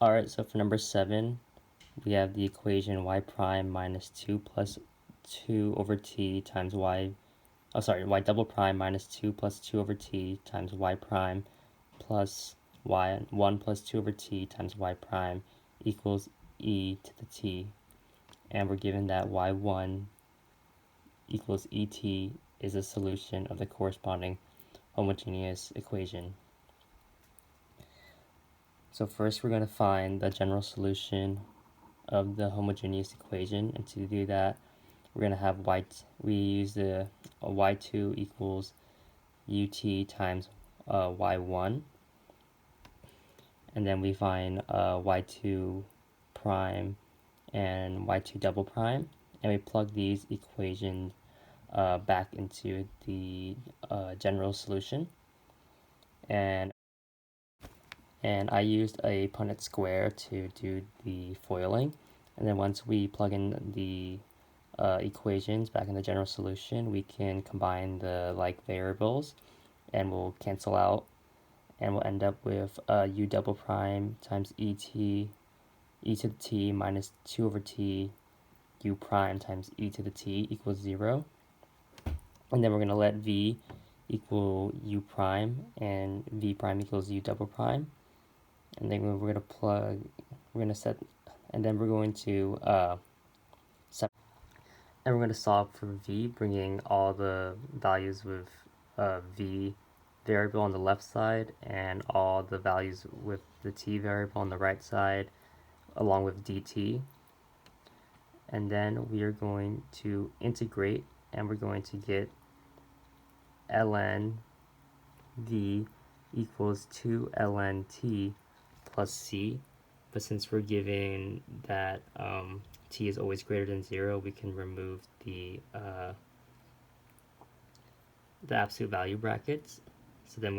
Alright, so for number 7, we have the equation y prime minus 2 plus 2 over t times y, y double prime minus 2 plus 2 over t times y prime plus y 1 plus 2 over t times y prime equals e to the t. And we're given that y1 equals et is a solution of the corresponding homogeneous equation. So first we're going to find the general solution of the homogeneous equation, and to do that we're going to have we use the y2 equals ut times y1, and then we find y2 prime and y2 double prime, and we plug these equations back into the general solution. And I used a Punnett square to do the foiling. And then once we plug in the equations back in the general solution, we can combine the like variables and we'll cancel out, and we'll end up with u double prime times e to the t minus 2 over t u prime times e to the t equals 0. And then we're going to let v equal u prime and v prime equals u double prime. And then we're going to set, and then we're going to and we're going to solve for v, bringing all the values with v variable on the left side and all the values with the t variable on the right side, along with dt. And then we are going to integrate, and we're going to get ln v equals 2 ln t plus c. But since we're given that t is always greater than 0, we can remove the absolute value brackets. So then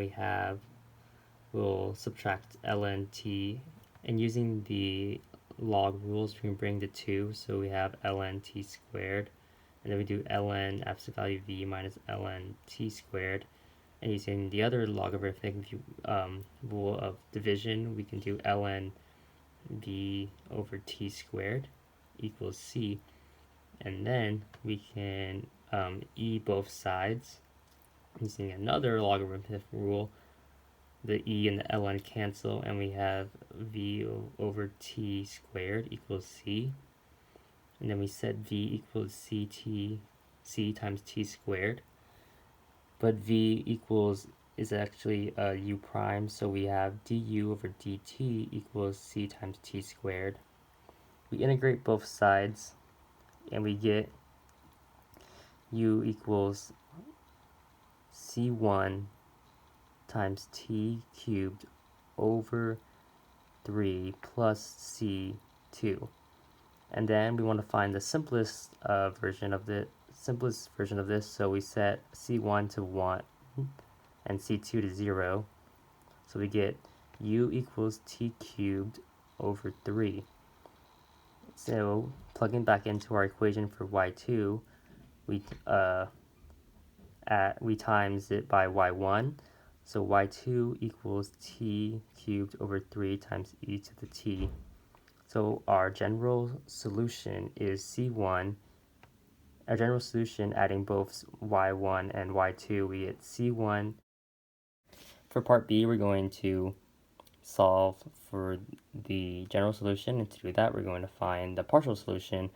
we'll subtract ln t, and using the log rules, we can bring the 2, so we have ln t squared, and then we do ln absolute value v minus ln t squared. And using the other logarithmic rule of division, we can do ln v over t squared equals c. And then we can e both sides using another logarithmic rule. The e and the ln cancel, and we have v over t squared equals c. And then we set v equals c times t squared. But v is actually u prime, so we have du over dt equals c times t squared. We integrate both sides, and we get u equals c1 times t cubed over 3 plus c2. And then we want to find the simplest version of this, so we set c1 to 1 and c2 to 0. So we get u equals t cubed over 3. So plugging back into our equation for y2, we times it by y1. So y2 equals t cubed over 3 times e to the t. So our general solution is c1. Our general solution, adding both y1 and y2, we get c1. For part B, we're going to solve for the general solution, and to do that, we're going to find the partial solution,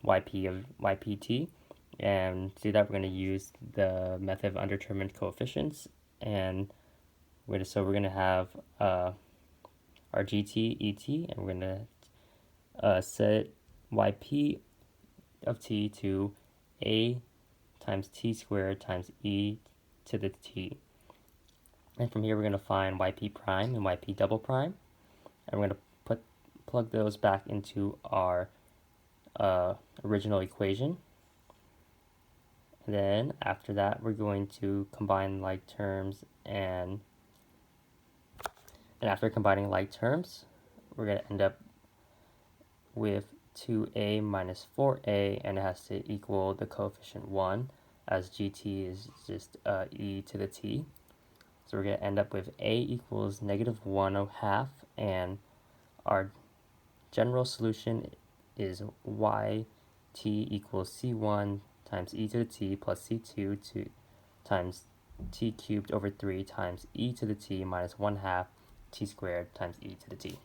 yp of ypt. And to do that, we're going to use the method of undetermined coefficients, and we're going to have our gt, et, and we're going to set yp of t to a times t squared times e to the t. And from here, we're going to find yp prime and yp double prime, and we're going to plug those back into our original equation. And then after that, we're going to combine like terms, and after combining like terms, we're going to end up with 2a minus 4a, and it has to equal the coefficient 1, as gt is just e to the t. So we're going to end up with a equals -1/2, and our general solution is yt equals c1 times e to the t plus c2 times t cubed over 3 times e to the t minus 1/2 t squared times e to the t.